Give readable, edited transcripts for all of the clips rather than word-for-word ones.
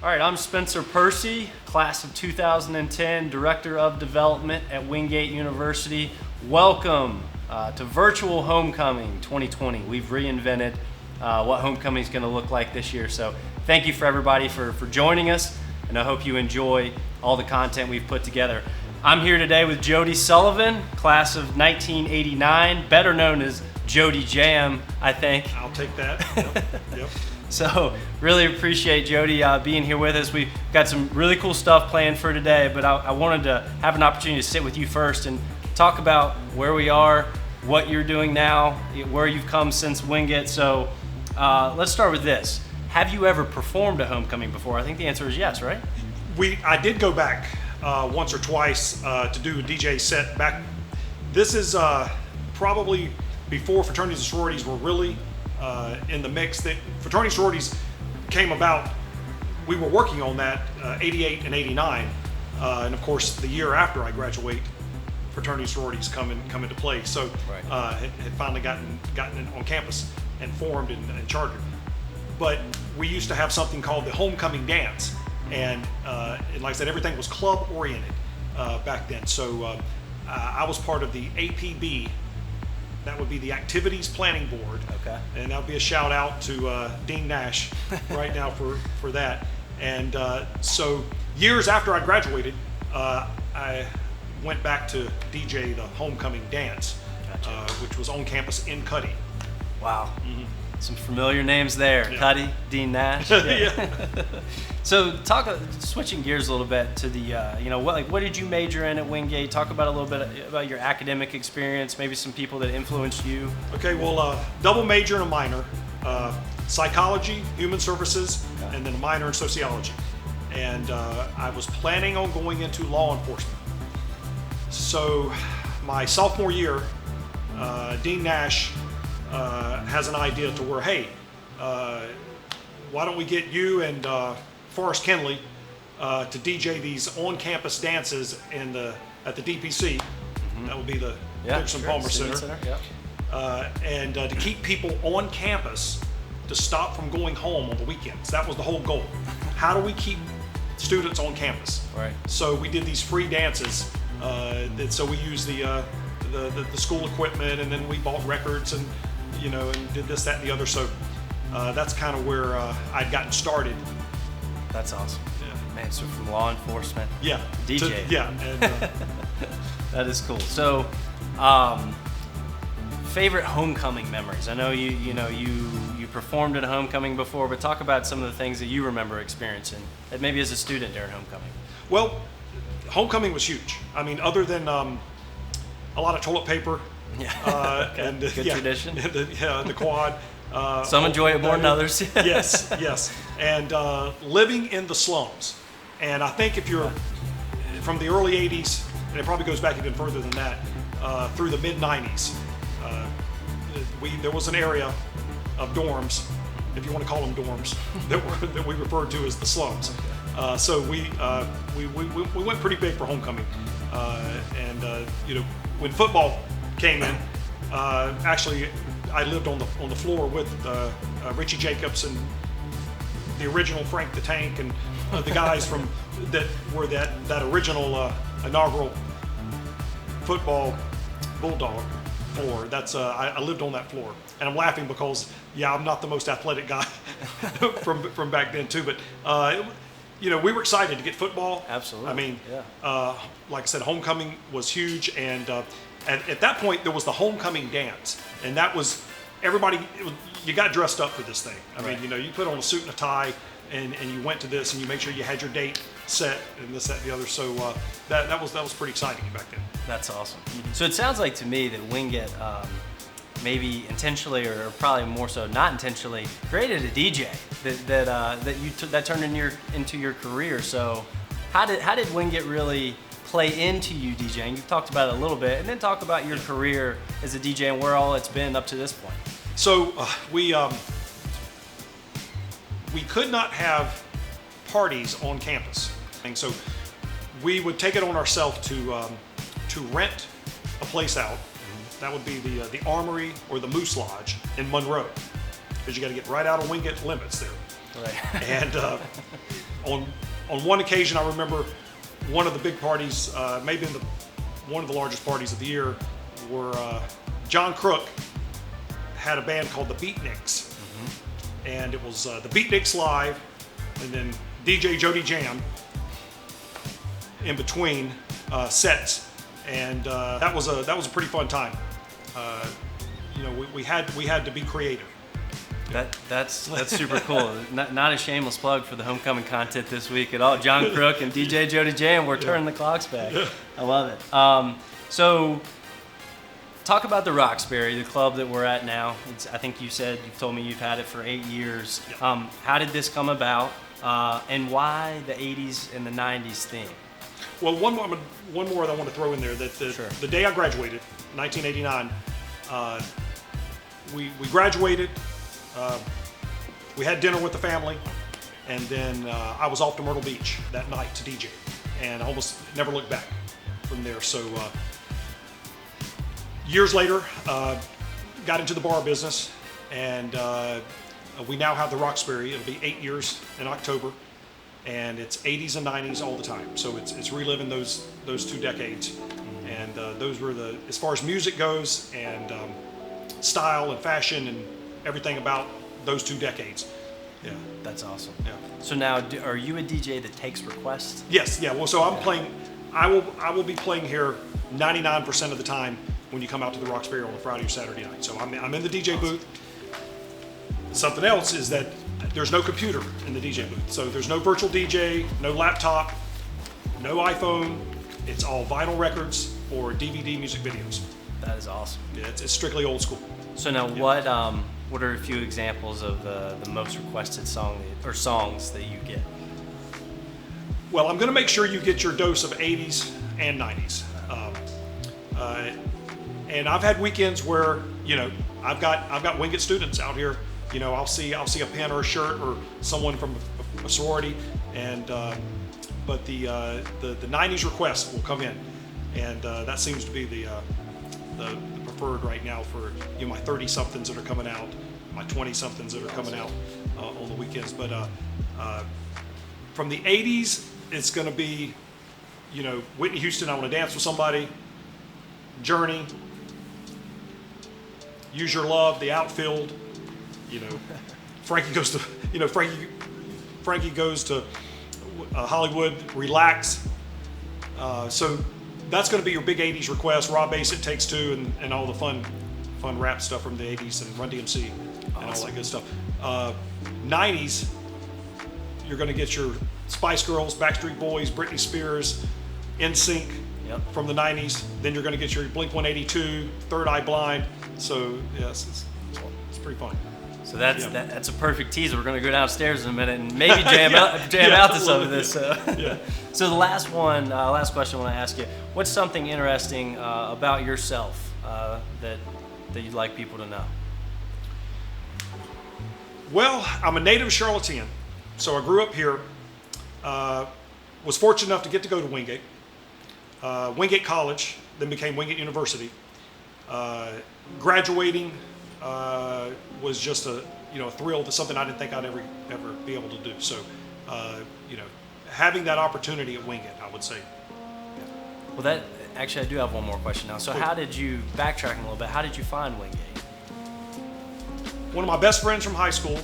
All right, I'm Spencer Percy, class of 2010, Director of Development at Wingate University. Welcome to Virtual Homecoming 2020. We've reinvented what homecoming is going to look like this year. So thank you for everybody for joining us, and I hope you enjoy all the content we've put together. I'm here today with Jody Sullivan, class of 1989, better known as Jody Jam, I think. I'll take that. Yep. So really appreciate Jody being here with us. We've got some really cool stuff planned for today, but I wanted to have an opportunity to sit with you first and talk about where we are, what you're doing now, where you've come since Wingate. So let's start with this. Have you ever performed a homecoming before? I think the answer is yes, right? I did go back once or twice to do a DJ set back. This is probably before fraternities and sororities were really in the mix. That fraternity sororities came about. We were working on that 88 and 89, and of course the year after I graduate, fraternity sororities come into play. So Right. had finally gotten on campus and formed and chartered. But we used to have something called the homecoming dance, and like I said, everything was club oriented back then. So I was part of the APB. That would be the Activities Planning Board. Okay. And that would be a shout out to Dean Nash right now for that. And so years after I graduated, I went back to DJ the homecoming dance, Gotcha. which was on campus in Cuddy. Wow. Mm-hmm. Some familiar names there. Yeah. Cuddy, Dean Nash. Yeah. So switching gears a little bit to the, what did you major in at Wingate? Talk about a little bit about your academic experience, maybe some people that influenced you. Okay, well, double major and a minor, psychology, human services, Yeah. and then a minor in sociology. And I was planning on going into law enforcement. So my sophomore year, Dean Nash has an idea to where, hey, why don't we get you and Forrest Kenley to DJ these on-campus dances at the DPC. Mm-hmm. That would be the Dixon Palmer Center. Yeah. And to keep people on campus to stop from going home on the weekends. That was the whole goal. How do we keep students on campus? Right. So we did these free dances. So we used the school equipment, and then we bought records and did this, that, and the other. So that's kind of where I'd gotten started. That's awesome. Yeah. Man, so from law enforcement, Yeah. DJ. And, That is cool. So, favorite homecoming memories. I know you performed at a homecoming before, but talk about some of the things that you remember experiencing, maybe as a student during homecoming. well, homecoming was huge. I mean, other than a lot of toilet paper. Yeah. Okay. And Good tradition. The quad. Some enjoy it more than others. Yes. And living in the slums. And I think if you're from the early 80s, and it probably goes back even further than that, through the mid 90s, there was an area of dorms, if you want to call them dorms, that we referred to as the slums. So we went pretty big for homecoming. When football came in, actually I lived on the floor with Richie Jacobs and the original Frank the Tank and the guys from that were that original inaugural football bulldog floor. That's I lived on that floor, and I'm laughing because I'm not the most athletic guy from back then too, but we were excited to get football. Absolutely. I mean, yeah. like I said, homecoming was huge, and at that point there was the homecoming dance, and that was everybody. You got dressed up for this thing. I Right. mean, you put on a suit and a tie, and you went to this, and you made sure you had your date set, and this, that, and the other. So that was pretty exciting back then. That's awesome. So it sounds like to me that Wingate, maybe intentionally or probably more so not intentionally, created a DJ that turned into your career. So how did Wingate really play into you DJing? You've talked about it a little bit, and then talk about your career as a DJ and where all it's been up to this point. So we could not have parties on campus, and so we would take it on ourselves to rent a place out. That would be the Armory or the Moose Lodge in Monroe, because you got to get right out of Wingate limits there. Right. And on one occasion, I remember one of the big parties, maybe one of the largest parties of the year, where John Crooke had a band called the Beatniks, and it was the Beatniks live, and then DJ Jody Jam in between sets, and that was a pretty fun time. We had to be creative. That's super cool. Not a shameless plug for the homecoming content this week at all. John Crooke and DJ Jody Jam, we're turning the clocks back. I love it. So talk about the Roxbury, the club that we're at now. I think you've told me you've had it for 8 years. Yeah. How did this come about, and why the 80s and the 90s theme? Well, one more that I want to throw in there, that the day I graduated, 1989, we graduated, we had dinner with the family, and then I was off to Myrtle Beach that night to DJ, and I almost never looked back from there. So years later, got into the bar business, and we now have the Roxbury. It'll be 8 years in October, and it's 80s and 90s all the time. So it's reliving those 2 decades, and those were as far as music goes, and style and fashion and everything about those 2 decades. Yeah, that's awesome. Yeah. So now, are you a DJ that takes requests? Yes. Yeah. Well, so I'm playing. I will be playing here 99% of the time when you come out to the Roxbury on a Friday or Saturday night. So I'm in the DJ booth. Something else is that there's no computer in the DJ booth. So there's no virtual DJ, no laptop, no iPhone. It's all vinyl records or DVD music videos. That is awesome. Yeah, it's strictly old school. So now, what are a few examples of the most requested songs that you get? Well, I'm going to make sure you get your dose of 80s and 90s. And I've had weekends where, I've got Wingate students out here. I'll see a pin or a shirt or someone from a sorority, and but the 90s requests will come in, and that seems to be the preferred right now for my 30-somethings that are coming out, my 20-somethings that are coming out on the weekends. But from the 80s, it's going to be, Whitney Houston, I Want to Dance with Somebody, Journey, Use Your Love, The Outfield. Frankie goes to Frankie goes to Hollywood, Relax. So that's going to be your big 80s request. Raw Bass, It Takes Two, and all the fun rap stuff from the 80s, and Run DMC and all that good stuff. 90s, you're going to get your Spice Girls, Backstreet Boys, Britney Spears, NSYNC from the 90s. Then you're going to get your Blink 182, Third Eye Blind. So yes, it's pretty fun. So that's a perfect teaser. We're going to go downstairs in a minute and maybe jam out to some of this. So the last question I want to ask you: what's something interesting about yourself that you'd like people to know? Well, I'm a native Charlottean, so I grew up here. Was fortunate enough to get to go to Wingate, Wingate College, then became Wingate University. Graduating was just a thrill. To something I didn't think I'd ever be able to do. So having that opportunity at Wingate, I would say. Well, I do have one more question now. So how did you, backtracking a little bit, how did you find Wingate? One of my best friends from high school,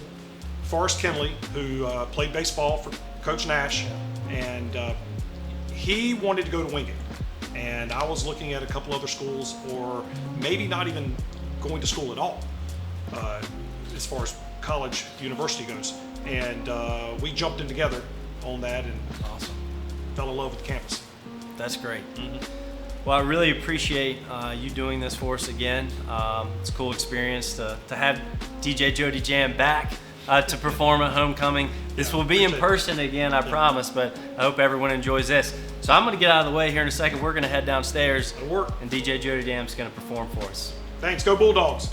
Forrest Kinley, who played baseball for Coach Nash, and he wanted to go to Wingate. And I was looking at a couple other schools, or maybe not even going to school at all, as far as college, university goes. And we jumped in together on that, and fell in love with the campus. That's great. Mm-hmm. Well, I really appreciate you doing this for us again. It's a cool experience to have DJ Jody Jam back to perform at homecoming. This will be in person again, I promise, but I hope everyone enjoys this. So I'm going to get out of the way here in a second. We're going to head downstairs, and DJ Jody Jam's going to perform for us. Thanks. Go Bulldogs.